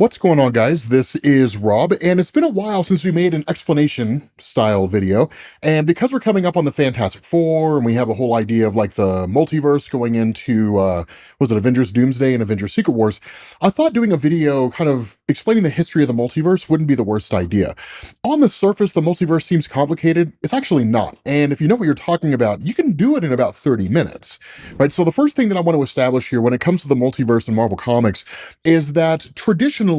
What's going on, guys? This is Rob, and it's been a while since we made an explanation style video. And because we're coming up on the Fantastic Four, and we have the whole idea of like the multiverse going into, was it Avengers Doomsday and Avengers Secret Wars, I thought doing a video kind of explaining the history of the multiverse wouldn't be the worst idea. On the surface, the multiverse seems complicated. It's actually not. And if you know what you're talking about, you can do it in about 30 minutes, right? So the first thing that I want to establish here when it comes to the multiverse in Marvel Comics is that traditionally,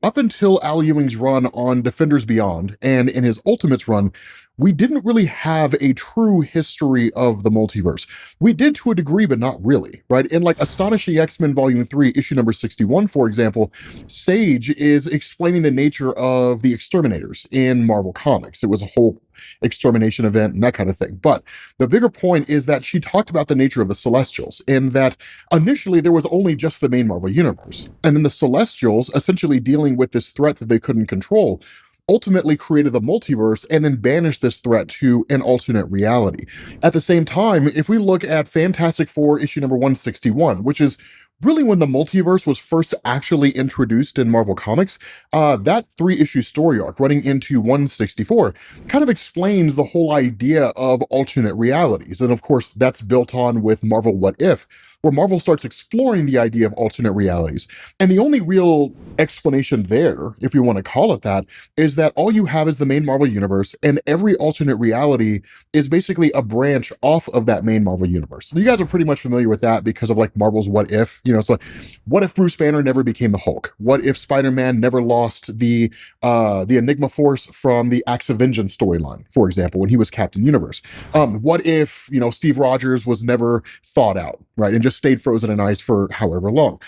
up until Al Ewing's run on Defenders Beyond and in his Ultimates run, we didn't really have a true history of the multiverse. We did to a degree, but not really, right? In like Astonishing X-Men Volume 3, issue number 61, for example, Sage is explaining the nature of the Exterminators in Marvel Comics. It was a whole extermination event and that kind of thing. But the bigger point is that she talked about the nature of the Celestials, in that initially there was only just the main Marvel Universe. And then the Celestials, essentially dealing with this threat that they couldn't control, ultimately created the multiverse and then banished this threat to an alternate reality. At the same time, if we look at Fantastic Four issue number 161, which is really when the multiverse was first actually introduced in Marvel Comics, that 3-issue story arc running into 164 kind of explains the whole idea of alternate realities. And of course, that's built on with Marvel What If, where Marvel starts exploring the idea of alternate realities. And the only real explanation there, if you want to call it that, is that all you have is the main Marvel universe, and every alternate reality is basically a branch off of that main Marvel universe. You guys are pretty much familiar with that because of like Marvel's What If. You know, it's like, what if Bruce Banner never became the Hulk? What if Spider-Man never lost the Enigma Force from the Acts of Vengeance storyline, for example, when he was Captain Universe? What if, you know, Steve Rogers was never thawed out, right, and just stayed frozen in ice for however long?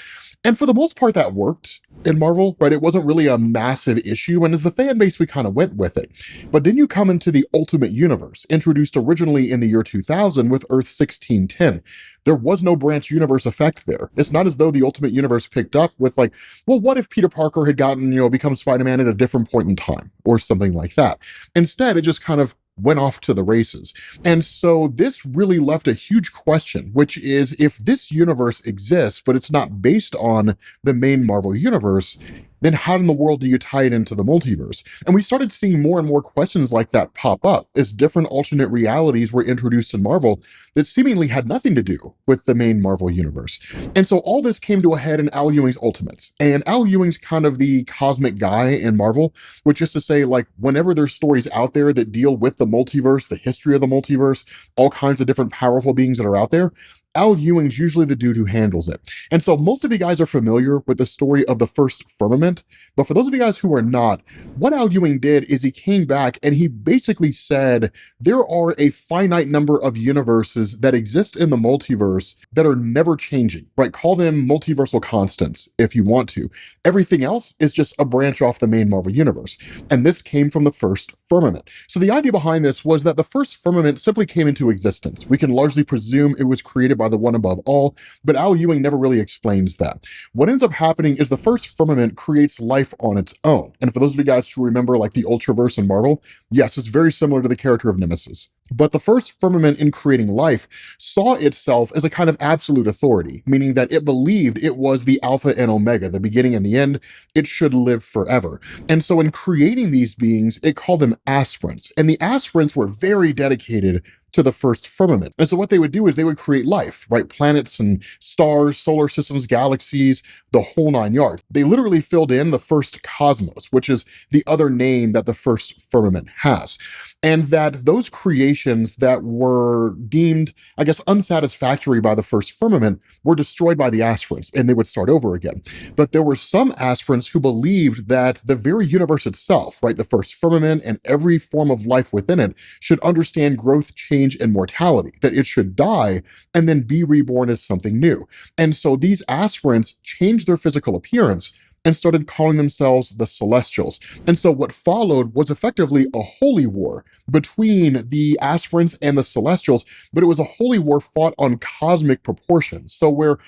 And for the most part, that worked in Marvel, right? It wasn't really a massive issue, and as the fan base, we kind of went with it. But then you come into the Ultimate Universe, introduced originally in the year 2000 with Earth 1610. There was no branch universe effect there. It's not as though the Ultimate Universe picked up with like, well, what if Peter Parker had gotten, you know, become Spider-Man at a different point in time or something like that? Instead, it just kind of went off to the races. And so this really left a huge question, which is, if this universe exists, but it's not based on the main Marvel universe, then how in the world do you tie it into the multiverse? And we started seeing more and more questions like that pop up as different alternate realities were introduced in Marvel that seemingly had nothing to do with the main Marvel universe. And so all this came to a head in Al Ewing's Ultimates. And Al Ewing's kind of the cosmic guy in Marvel, which is to say, like, whenever there's stories out there that deal with the multiverse, the history of the multiverse, all kinds of different powerful beings that are out there, Al Ewing's usually the dude who handles it. And so most of you guys are familiar with the story of the first Firmament, but for those of you guys who are not, what Al Ewing did is he came back and he basically said there are a finite number of universes that exist in the multiverse that are never changing, right? Call them multiversal constants if you want to. Everything else is just a branch off the main Marvel universe. And this came from the first Firmament. So the idea behind this was that the first Firmament simply came into existence. We can largely presume it was created by the one above all, but Al Ewing never really explains that. What ends up happening is the first Firmament creates life on its own. And for those of you guys who remember like the Ultraverse in Marvel, yes, it's very similar to the character of Nemesis. But the first Firmament in creating life saw itself as a kind of absolute authority, meaning that it believed it was the Alpha and Omega, the beginning and the end. It should live forever. And so in creating these beings, it called them aspirants. And the aspirants were very dedicated to the first Firmament. And so what they would do is they would create life, right? Planets and stars, solar systems, galaxies, the whole 9 yards. They literally filled in the first cosmos, which is the other name that the first Firmament has. And that those creations that were deemed, I guess, unsatisfactory by the first Firmament were destroyed by the aspirants, and they would start over again. But there were some aspirants who believed that the very universe itself, right, the first Firmament and every form of life within it, should understand growth, change, and mortality, that it should die and then be reborn as something new. And so these aspirants changed their physical appearance and started calling themselves the Celestials. And so what followed was effectively a holy war between the aspirants and the Celestials, but it was a holy war fought on cosmic proportions. So where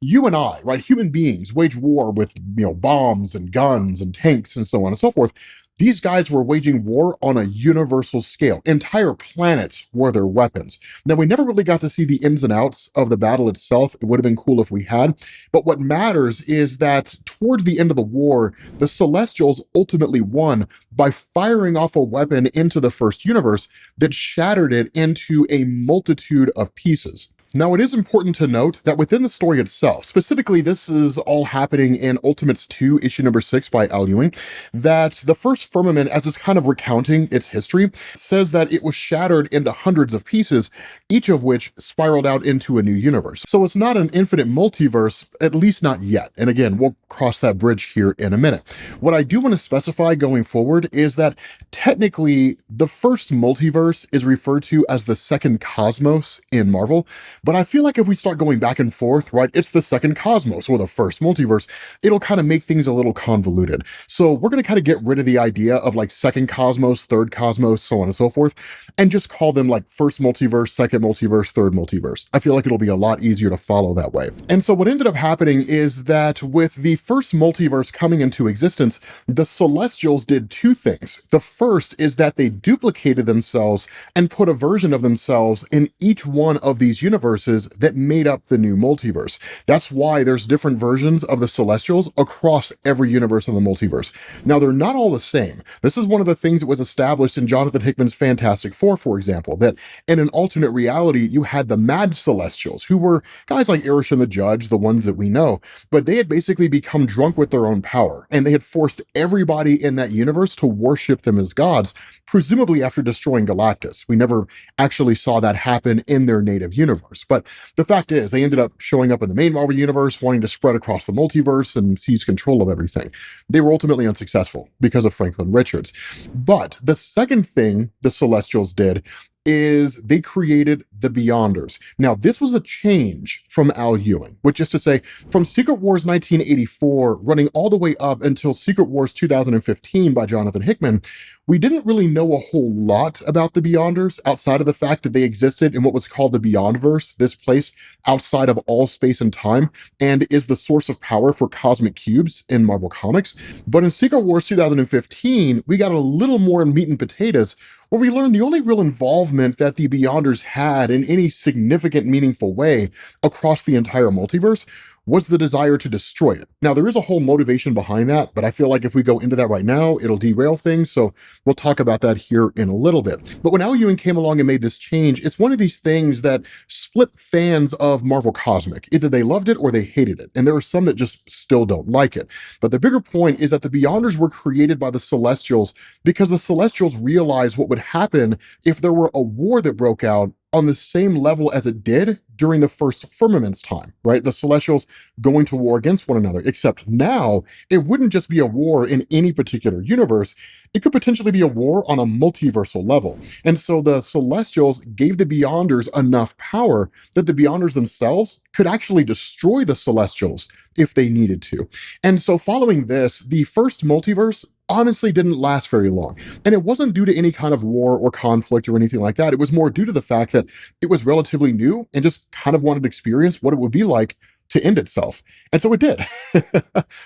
you and I, right, human beings, wage war with, you know, bombs and guns and tanks and so on and so forth, These guys were waging war on a universal scale. Entire planets were their weapons. Now, we never really got to see the ins and outs of the battle itself. It would have been cool if we had. But what matters is that towards the end of the war, the Celestials ultimately won by firing off a weapon into the first universe that shattered it into a multitude of pieces. Now, it is important to note that within the story itself, specifically, this is all happening in Ultimates 2, issue number 6 by Al Ewing, that the first firmament, as it's kind of recounting its history, says that it was shattered into hundreds of pieces, each of which spiraled out into a new universe. So it's not an infinite multiverse, at least not yet. And again, we'll cross that bridge here in a minute. What I do want to specify going forward is that technically the first multiverse is referred to as the second cosmos in Marvel. But I feel like if we start going back and forth, right, it's the second cosmos or the first multiverse, it'll kind of make things a little convoluted. So we're going to kind of get rid of the idea of like second cosmos, third cosmos, so on and so forth, and just call them like first multiverse, second multiverse, third multiverse. I feel like it'll be a lot easier to follow that way. And so what ended up happening is that with the first multiverse coming into existence, the Celestials did two things. The first is that they duplicated themselves and put a version of themselves in each one of these universes that made up the new multiverse. That's why there's different versions of the Celestials across every universe in the multiverse. Now, they're not all the same. This is one of the things that was established in Jonathan Hickman's Fantastic Four, for example, that in an alternate reality, you had the Mad Celestials, who were guys like Irish and the Judge, the ones that we know, but they had basically become drunk with their own power, and they had forced everybody in that universe to worship them as gods, presumably after destroying Galactus. We never actually saw that happen in their native universe. But the fact is, they ended up showing up in the main Marvel universe, wanting to spread across the multiverse and seize control of everything. They were ultimately unsuccessful because of Franklin Richards. But the second thing the Celestials did is they created the Beyonders. Now, this was a change from Al Ewing, which is to say, from Secret Wars 1984 running all the way up until Secret Wars 2015 by Jonathan Hickman, we didn't really know a whole lot about the Beyonders outside of the fact that they existed in what was called the Beyondverse, this place outside of all space and time, and is the source of power for cosmic cubes in Marvel Comics. But in Secret Wars 2015, we got a little more meat and potatoes, where we learned the only real involvement that the Beyonders had in any significant, meaningful way across the entire multiverse was the desire to destroy it. Now, there is a whole motivation behind that, but I feel like if we go into that right now, it'll derail things, so we'll talk about that here in a little bit. But when Al Ewing came along and made this change, it's one of these things that split fans of Marvel Cosmic. Either they loved it or they hated it, and there are some that just still don't like it. But the bigger point is that the Beyonders were created by the Celestials because the Celestials realized what would happen if there were a war that broke out on the same level as it did during the first Firmament's time, right? The Celestials going to war against one another, except now it wouldn't just be a war in any particular universe. It could potentially be a war on a multiversal level. And so the Celestials gave the Beyonders enough power that the Beyonders themselves could actually destroy the Celestials if they needed to. And so following this, the first multiverse honestly didn't last very long. And it wasn't due to any kind of war or conflict or anything like that. It was more due to the fact that it was relatively new and just kind of wanted to experience what it would be like to end itself. And so it did,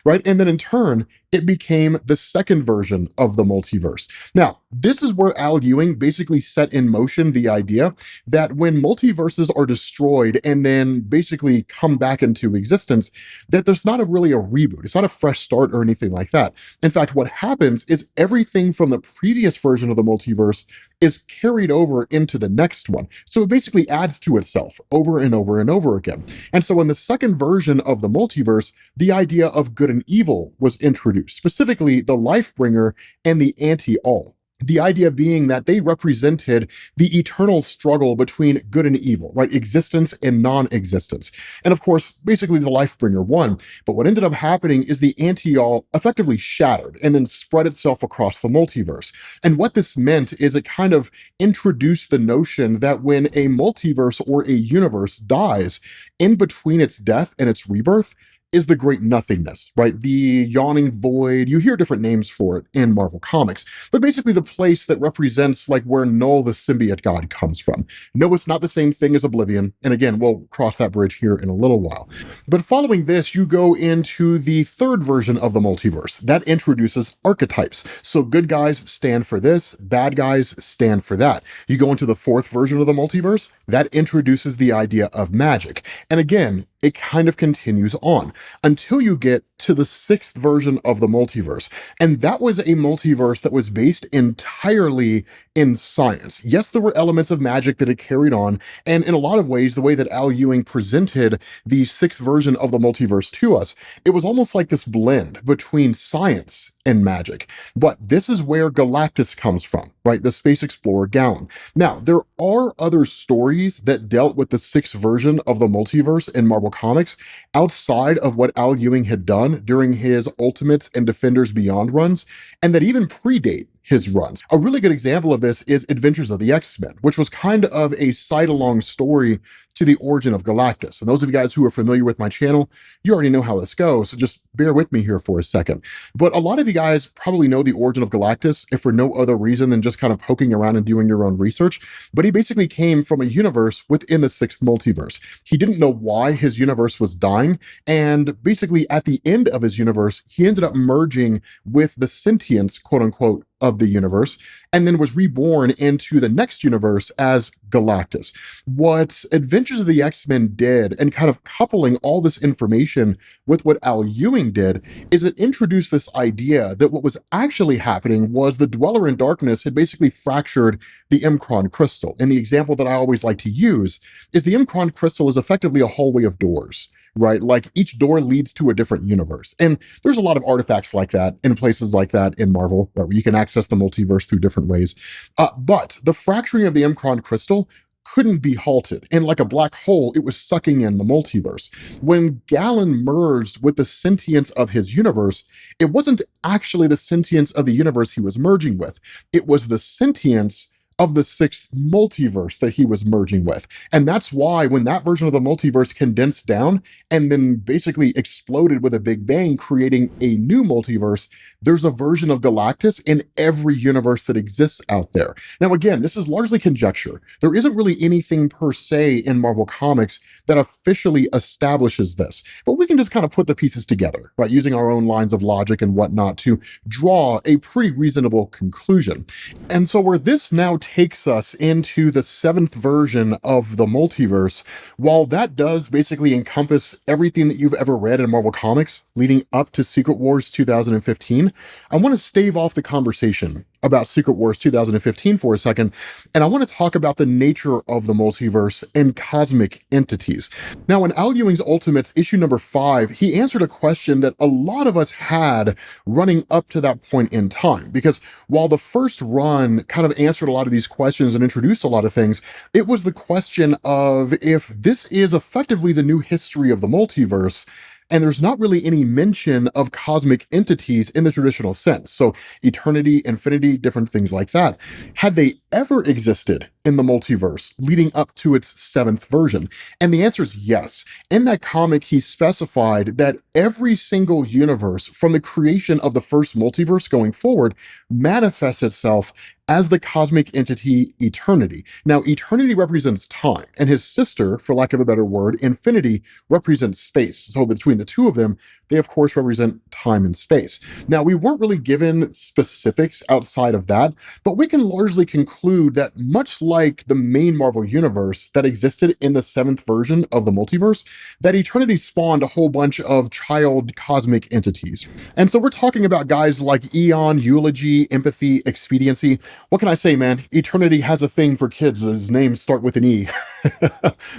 right? And then in turn, it became the second version of the multiverse. Now, this is where Al Ewing basically set in motion the idea that when multiverses are destroyed and then basically come back into existence, that there's not really a reboot. It's not a fresh start or anything like that. In fact, what happens is everything from the previous version of the multiverse is carried over into the next one. So it basically adds to itself over and over and over again. And so in the second version of the multiverse, the idea of good and evil was introduced, specifically the Lifebringer and the Anti-All. The idea being that they represented the eternal struggle between good and evil, right? Existence and non-existence. And of course, basically the Lifebringer won. But what ended up happening is the Anti-All effectively shattered and then spread itself across the multiverse. And what this meant is it kind of introduced the notion that when a multiverse or a universe dies, in between its death and its rebirth, is the great nothingness, right? The yawning void. You hear different names for it in Marvel Comics, but basically the place that represents like where Null, the symbiote god, comes from. No, it's not the same thing as Oblivion. And again, we'll cross that bridge here in a little while. But following this, you go into the third version of the multiverse that introduces archetypes. So good guys stand for this, bad guys stand for that. You go into the fourth version of the multiverse that introduces the idea of magic. And again, it kind of continues on until you get to the sixth version of the multiverse. And that was a multiverse that was based entirely in science. Yes, there were elements of magic that it carried on. And in a lot of ways, the way that Al Ewing presented the sixth version of the multiverse to us, it was almost like this blend between science and magic. But this is where Galactus comes from, right? The space explorer Gallon. Now, there are other stories that dealt with the sixth version of the multiverse in Marvel Comics outside of what Al Ewing had done during his Ultimates and Defenders Beyond runs, and that even predate his runs. A really good example of this is Adventures of the X-Men, which was kind of a side-along story to the origin of Galactus. And those of you guys who are familiar with my channel, you already know how this goes, so just bear with me here for a second. But a lot of you guys probably know the origin of Galactus, if for no other reason than just kind of poking around and doing your own research. But he basically came from a universe within the sixth multiverse. He didn't know why his universe was dying, and basically at the end of his universe, he ended up merging with the sentience, quote unquote, of the universe, and then was reborn into the next universe as Galactus. What Adventures of the X-Men did, and kind of coupling all this information with what Al Ewing did, is it introduced this idea that what was actually happening was the Dweller in Darkness had basically fractured the M'Kraan crystal. And the example that I always like to use is the M'Kraan crystal is effectively a hallway of doors, right? Like each door leads to a different universe. And there's a lot of artifacts like that in places like that in Marvel, right, where you can access the multiverse through different ways. But the fracturing of the M'Kraan crystal couldn't be halted. And like a black hole, it was sucking in the multiverse. When Gallon merged with the sentience of his universe, it wasn't actually the sentience of the universe he was merging with. It was the sentience of the sixth multiverse that he was merging with. And that's why when that version of the multiverse condensed down and then basically exploded with a big bang, creating a new multiverse, there's a version of Galactus in every universe that exists out there. Now, again, this is largely conjecture. There isn't really anything per se in Marvel Comics that officially establishes this, but we can just kind of put the pieces together, right, using our own lines of logic and whatnot to draw a pretty reasonable conclusion. And so where this now takes us into the seventh version of the multiverse, while that does basically encompass everything that you've ever read in Marvel Comics leading up to Secret Wars 2015, I want to stave off the conversation about Secret Wars 2015 for a second, and I want to talk about the nature of the multiverse and cosmic entities. Now, in Al Ewing's Ultimates, issue number 5, he answered a question that a lot of us had running up to that point in time, because while the first run kind of answered a lot of these questions and introduced a lot of things, it was the question of if this is effectively the new history of the multiverse, and there's not really any mention of cosmic entities in the traditional sense. So eternity, infinity, different things like that. Had they ever existed in the multiverse leading up to its seventh version? And the answer is yes. In that comic, he specified that every single universe from the creation of the first multiverse going forward manifests itself as the cosmic entity eternity. Now, eternity represents time, and his sister, for lack of a better word, infinity, represents space. So between the two of them, they of course represent time and space. Now, we weren't really given specifics outside of that, but we can largely conclude that much like the main Marvel universe that existed in the seventh version of the multiverse, that eternity spawned a whole bunch of child cosmic entities. And so we're talking about guys like Eon, Eulogy, Empathy, Expediency. What can I say, man? Eternity has a thing for kids whose names start with an E.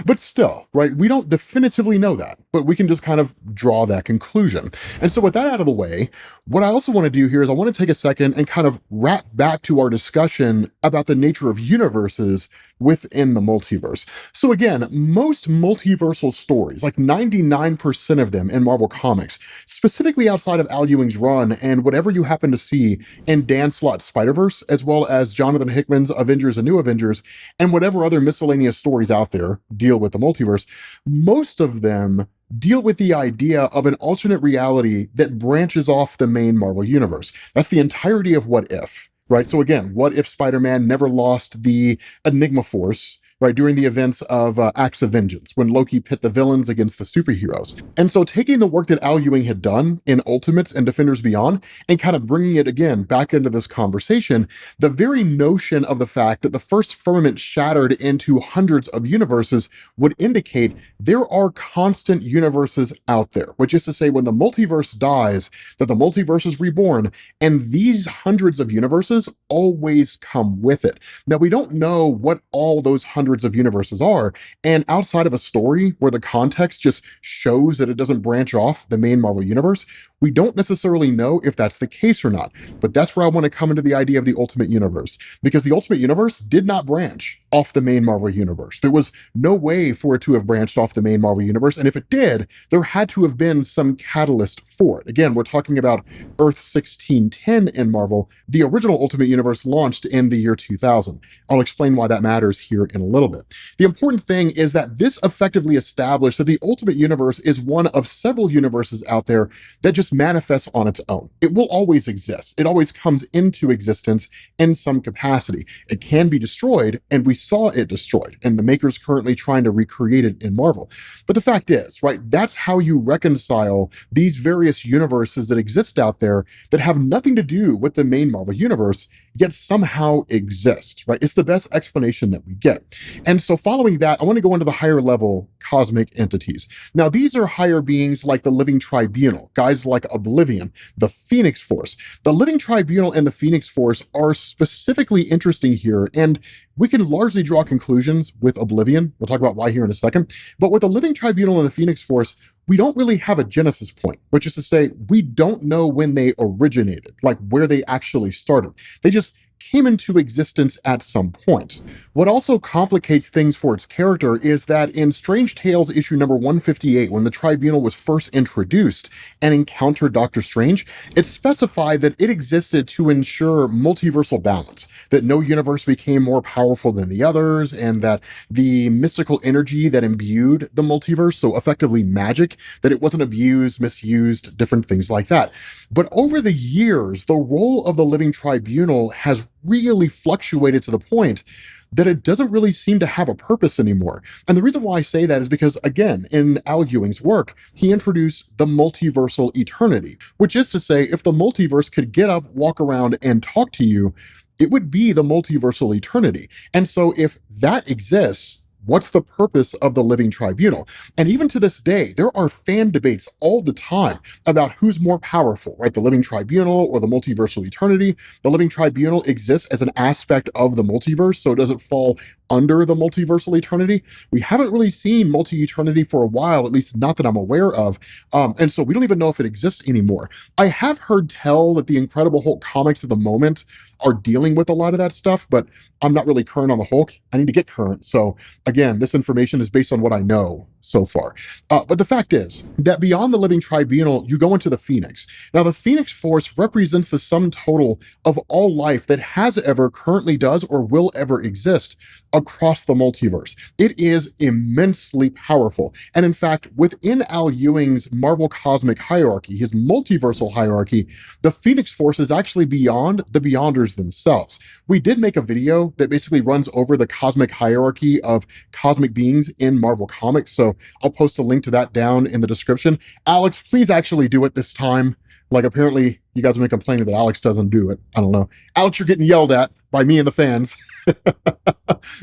But still, right? We don't definitively know that, but we can just kind of draw that conclusion. And so with that out of the way, what I also want to do here is I want to take a second and kind of wrap back to our discussion about the nature of universes within the multiverse. So again, most multiversal stories, like 99% of them in Marvel Comics, specifically outside of Al Ewing's run and whatever you happen to see in Dan Slott's Spider-Verse, as well as Jonathan Hickman's Avengers and New Avengers, and whatever other miscellaneous stories out there deal with the multiverse, most of them deal with the idea of an alternate reality that branches off the main Marvel universe. That's the entirety of What If, right? So again, what if Spider-Man never lost the Enigma Force, right, during the events of Acts of Vengeance, when Loki pit the villains against the superheroes? And so taking the work that Al Ewing had done in Ultimates and Defenders Beyond and kind of bringing it again back into this conversation, the very notion of the fact that the first firmament shattered into hundreds of universes would indicate there are constant universes out there, which is to say when the multiverse dies, that the multiverse is reborn, and these hundreds of universes always come with it. Now, we don't know what all those hundreds of universes are, and outside of a story where the context just shows that it doesn't branch off the main Marvel universe, we don't necessarily know if that's the case or not. But that's where I want to come into the idea of the Ultimate Universe, because the Ultimate Universe did not branch off the main Marvel universe. There was no way for it to have branched off the main Marvel universe, and if it did, there had to have been some catalyst for it. Again, we're talking about Earth 1610 in Marvel. The original Ultimate Universe launched in the year 2000. I'll explain why that matters here in a little bit. The important thing is that this effectively established that the Ultimate Universe is one of several universes out there that just manifests on its own. It will always exist. It always comes into existence in some capacity. It can be destroyed, and we saw it destroyed, and the maker's currently trying to recreate it in Marvel. But the fact is, right, that's how you reconcile these various universes that exist out there that have nothing to do with the main Marvel universe, yet somehow exist, right? It's the best explanation that we get. And so following that, I want to go into the higher level cosmic entities. Now, these are higher beings like the Living Tribunal, guys like Oblivion, the Phoenix Force. The Living Tribunal and the Phoenix Force are specifically interesting here, and we can largely draw conclusions with Oblivion. We'll talk about why here in a second. But with the Living Tribunal and the Phoenix Force, we don't really have a genesis point, which is to say, we don't know when they originated, like where they actually started. They just came into existence at some point. What also complicates things for its character is that in Strange Tales issue number 158, when the Tribunal was first introduced and encountered Doctor Strange, it specified that it existed to ensure multiversal balance, that no universe became more powerful than the others, and that the mystical energy that imbued the multiverse, so effectively magic, that it wasn't abused, misused, different things like that. But over the years, the role of the Living Tribunal has really fluctuated to the point that it doesn't really seem to have a purpose anymore. And the reason why I say that is because, again, in Al Ewing's work, he introduced the multiversal eternity, which is to say, if the multiverse could get up, walk around, and talk to you, it would be the multiversal eternity. And so if that exists, what's the purpose of the Living Tribunal? And even to this day, there are fan debates all the time about who's more powerful, right? The Living Tribunal or the Multiversal Eternity. The Living Tribunal exists as an aspect of the multiverse, so it doesn't fall under the Multiversal Eternity. We haven't really seen Multi-Eternity for a while, at least not that I'm aware of. And so we don't even know if it exists anymore. I have heard tell that the Incredible Hulk comics at the moment are dealing with a lot of that stuff, but I'm not really current on the Hulk. I need to get current. So again, this information is based on what I know so far. But the fact is that beyond the Living Tribunal, you go into the Phoenix. Now, the Phoenix Force represents the sum total of all life that has ever, currently does, or will ever exist across the multiverse. It is immensely powerful. And in fact, within Al Ewing's Marvel Cosmic Hierarchy, his multiversal hierarchy, the Phoenix Force is actually beyond the Beyonders themselves. We did make a video that basically runs over the cosmic hierarchy of cosmic beings in Marvel Comics, so I'll post a link to that down in the description. Alex, please actually do it this time. Like, apparently you guys have been complaining that Alex doesn't do it. I don't know. Alex, you're getting yelled at by me and the fans.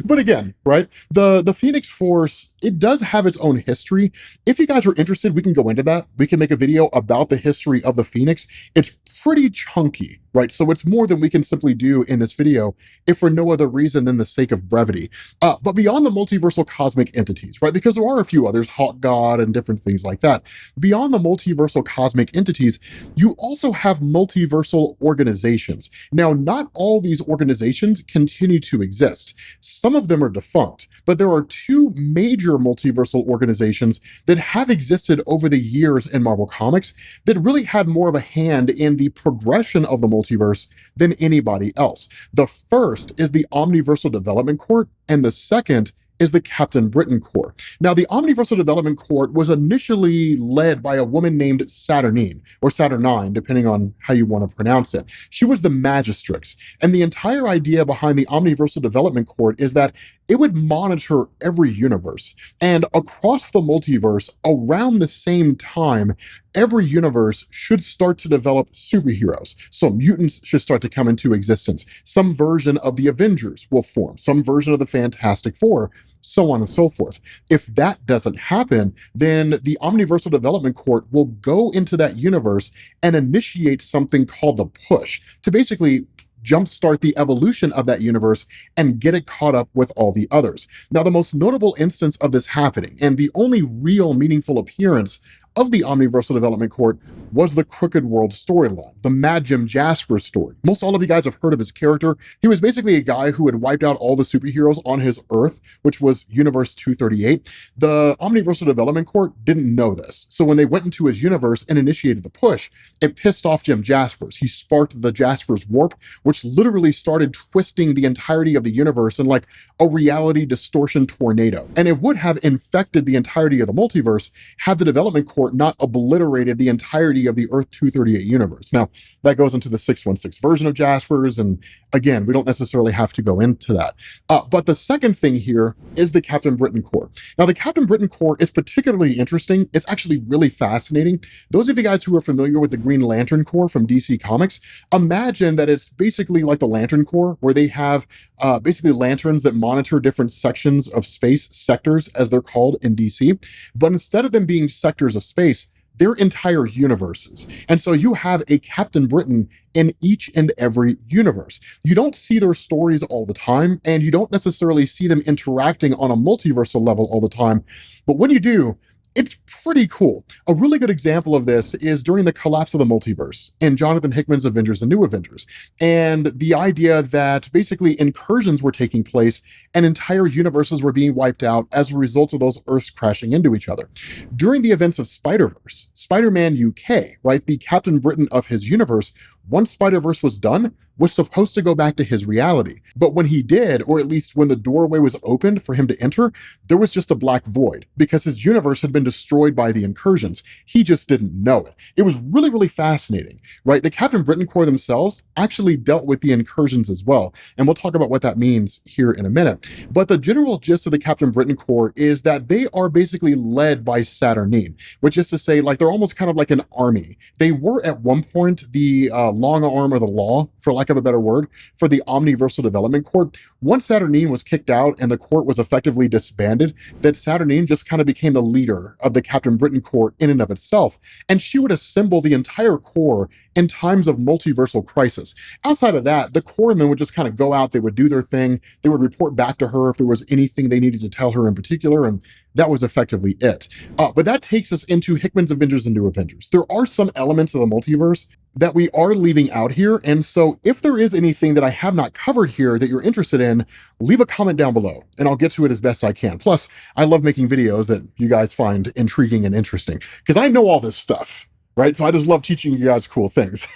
But again, right, the Phoenix Force, it does have its own history. If you guys are interested, we can go into that. We can make a video about the history of the Phoenix. It's pretty chunky, right? So it's more than we can simply do in this video, if for no other reason than the sake of brevity. But beyond the multiversal cosmic entities, right, because there are a few others, Hawk God and different things like that, beyond the multiversal cosmic entities, you also have multiversal organizations. Now, not all these organizations continue to exist. Some of them are defunct, but there are two major multiversal organizations that have existed over the years in Marvel Comics that really had more of a hand in the progression of the multiverse than anybody else. The first is the Omniversal Development Court, and the second is the Captain Britain Corps. Now, the Omniversal Development Court was initially led by a woman named Saturnine, or Saturnine, depending on how you want to pronounce it. She was the Magistrix, and the entire idea behind the Omniversal Development Court is that it would monitor every universe. And across the multiverse, around the same time, every universe should start to develop superheroes. So mutants should start to come into existence. Some version of the Avengers will form, some version of the Fantastic Four, so on and so forth. If that doesn't happen, then the Omniversal Development Court will go into that universe and initiate something called the push to basically jumpstart the evolution of that universe and get it caught up with all the others. Now, the most notable instance of this happening, and the only real meaningful appearance of the Omniversal Development Court, was the Crooked World storyline, the Mad Jim Jasper story. Most all of you guys have heard of his character. He was basically a guy who had wiped out all the superheroes on his Earth, which was Universe 238. The Omniversal Development Court didn't know this. So when they went into his universe and initiated the push, it pissed off Jim Jaspers. He sparked the Jaspers warp, which literally started twisting the entirety of the universe in like a reality distortion tornado. And it would have infected the entirety of the multiverse had the Development Court not obliterated the entirety of the Earth 238 universe. Now, that goes into the 616 version of Jaspers, and again, we don't necessarily have to go into that. But the second thing here is the Captain Britain Corps. Now, the Captain Britain Corps is particularly interesting. It's actually really fascinating. Those of you guys who are familiar with the Green Lantern Corps from DC Comics, imagine that it's basically like the Lantern Corps, where they have basically lanterns that monitor different sections of space, sectors as they're called in DC. But instead of them being sectors of space, they're entire universes. And so you have a Captain Britain in each and every universe. You don't see their stories all the time, and you don't necessarily see them interacting on a multiversal level all the time. But when you do, it's pretty cool. A really good example of this is during the collapse of the multiverse in Jonathan Hickman's Avengers and New Avengers. And the idea that basically incursions were taking place and entire universes were being wiped out as a result of those Earths crashing into each other. During the events of Spider-Verse, Spider-Man UK, right, the Captain Britain of his universe, once Spider-Verse was done, was supposed to go back to his reality. But when he did, or at least when the doorway was opened for him to enter, there was just a black void because his universe had been destroyed by the incursions. He just didn't know it. It was really, really fascinating, right? The Captain Britain Corps themselves actually dealt with the incursions as well. And we'll talk about what that means here in a minute. But the general gist of the Captain Britain Corps is that they are basically led by Saturnine, which is to say, like, they're almost kind of like an army. They were at one point the long arm of the law, for lack of a better word, for the Omniversal Development Court. Once Saturnine was kicked out and the court was effectively disbanded, that Saturnine just kind of became the leader of the Captain Britain Corps in and of itself. And she would assemble the entire Corps in times of multiversal crisis. Outside of that, the Corpsmen would just kind of go out, they would do their thing, they would report back to her if there was anything they needed to tell her in particular, and that was effectively it. But that takes us into Hickman's Avengers and New Avengers. There are some elements of the multiverse that we are leaving out here, and so if there is anything that I have not covered here that you're interested in, leave a comment down below, and I'll get to it as best I can. Plus, I love making videos that you guys find intriguing and interesting, because I know all this stuff. Right? So I just love teaching you guys cool things.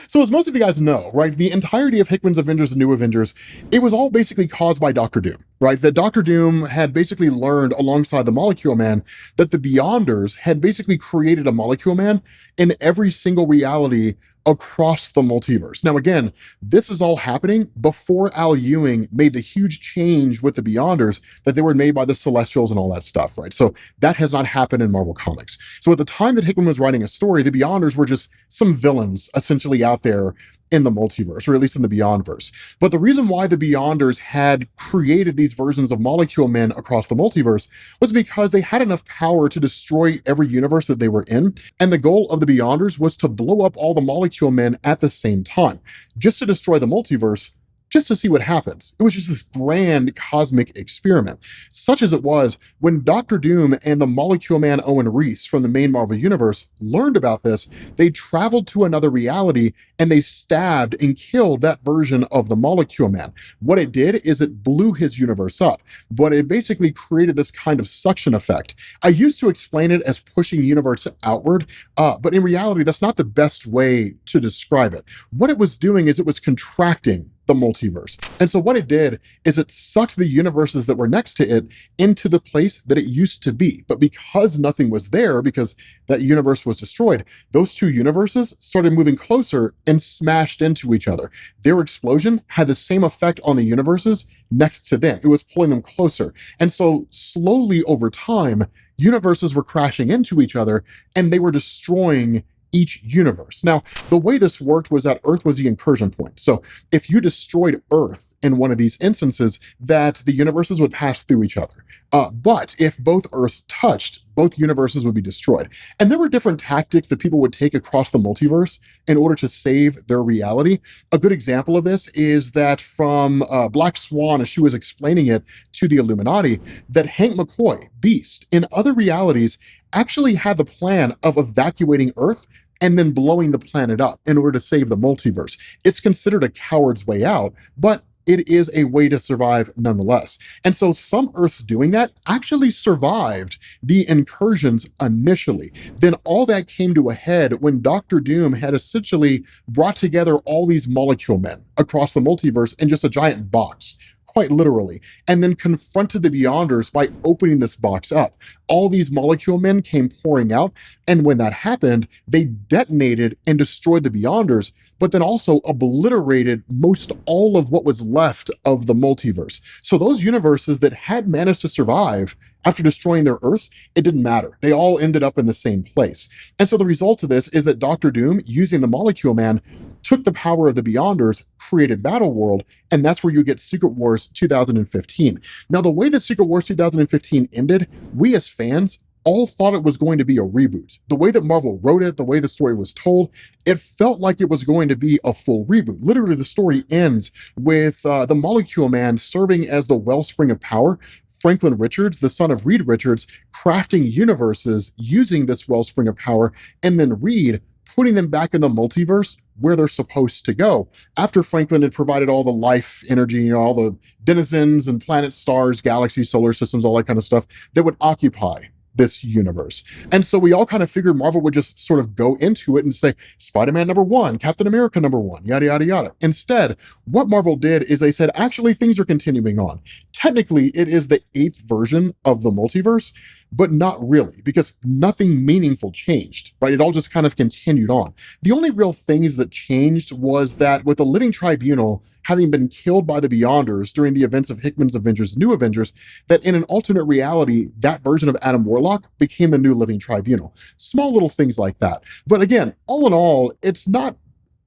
So as most of you guys know, right, the entirety of Hickman's Avengers and New Avengers, it was all basically caused by Doctor Doom, right? That Doctor Doom had basically learned alongside the Molecule Man that the Beyonders had basically created a Molecule Man in every single reality across the multiverse. Now, again, this is all happening before Al Ewing made the huge change with the Beyonders that they were made by the Celestials and all that stuff, right? So that has not happened in Marvel Comics. So at the time that Hickman was writing a story, the Beyonders were just some villains essentially out there in the multiverse, or at least in the Beyondverse. But the reason why the Beyonders had created these versions of Molecule Men across the multiverse was because they had enough power to destroy every universe that they were in, and the goal of the Beyonders was to blow up all the Molecule Men at the same time, just to destroy the multiverse, just to see what happens. It was just this grand cosmic experiment. Such as it was, when Doctor Doom and the Molecule Man Owen Reese from the main Marvel Universe learned about this, they traveled to another reality and they stabbed and killed that version of the Molecule Man. What it did is it blew his universe up, but it basically created this kind of suction effect. I used to explain it as pushing universe outward, but in reality, that's not the best way to describe it. What it was doing is it was contracting the multiverse. And so what it did is it sucked the universes that were next to it into the place that it used to be. But because nothing was there, because that universe was destroyed, those two universes started moving closer and smashed into each other. Their explosion had the same effect on the universes next to them. It was pulling them closer. And so slowly over time, universes were crashing into each other and they were destroying each universe. Now, the way this worked was that Earth was the incursion point. So if you destroyed Earth in one of these instances, that the universes would pass through each other. But if both Earths touched, both universes would be destroyed. And there were different tactics that people would take across the multiverse in order to save their reality. A good example of this is that from Black Swan, as she was explaining it to the Illuminati, that Hank McCoy, Beast, in other realities, actually had the plan of evacuating Earth and then blowing the planet up in order to save the multiverse. It's considered a coward's way out, but it is a way to survive nonetheless. And so some Earths doing that actually survived the incursions initially. Then all that came to a head when Doctor Doom had essentially brought together all these molecule men across the multiverse in just a giant box, quite literally, and then confronted the Beyonders by opening this box up. All these molecule men came pouring out, and when that happened, they detonated and destroyed the Beyonders, but then also obliterated most all of what was left of the multiverse. So those universes that had managed to survive after destroying their Earths, it didn't matter. They all ended up in the same place. And so the result of this is that Doctor Doom, using the Molecule Man, took the power of the Beyonders, created Battleworld, and that's where you get Secret Wars 2015. Now, the way that Secret Wars 2015 ended, we as fans all thought it was going to be a reboot. The way that Marvel wrote it, the way the story was told, it felt like it was going to be a full reboot. Literally, the story ends with the Molecule Man serving as the wellspring of power, Franklin Richards, the son of Reed Richards, crafting universes using this wellspring of power, and then Reed putting them back in the multiverse where they're supposed to go. After Franklin had provided all the life, energy, all the denizens and planets, stars, galaxies, solar systems, all that kind of stuff that would occupy this universe. And so we all kind of figured Marvel would just sort of go into it and say, Spider-Man #1, Captain America #1, yada, yada, yada. Instead, what Marvel did is they said, actually, things are continuing on. Technically, it is the 8th version of the multiverse, but not really, because nothing meaningful changed, right? It all just kind of continued on. The only real things that changed was that with the Living Tribunal having been killed by the Beyonders during the events of Hickman's Avengers, New Avengers, that in an alternate reality, that version of Adam Warlock became the new Living Tribunal. Small little things like that. But again, all in all, it's not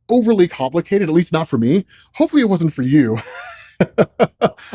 overly complicated, at least not for me. Hopefully it wasn't for you.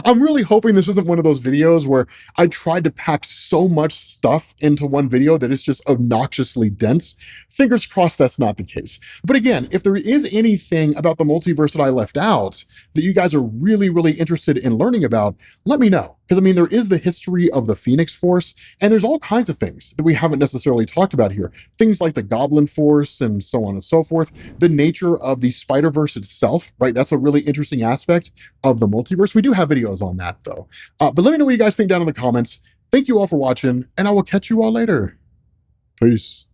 I'm really hoping this isn't one of those videos where I tried to pack so much stuff into one video that it's just obnoxiously dense. Fingers crossed that's not the case. But again, if there is anything about the multiverse that I left out that you guys are really, really interested in learning about, let me know. Because I mean, there is the history of the Phoenix Force, and there's all kinds of things that we haven't necessarily talked about here. Things like the Goblin Force and so on and so forth. The nature of the Spider-Verse itself, right? That's a really interesting aspect of the multiverse. We do have videos on that though. But let me know what you guys think down in the comments. Thank you all for watching, and I will catch you all later. Peace.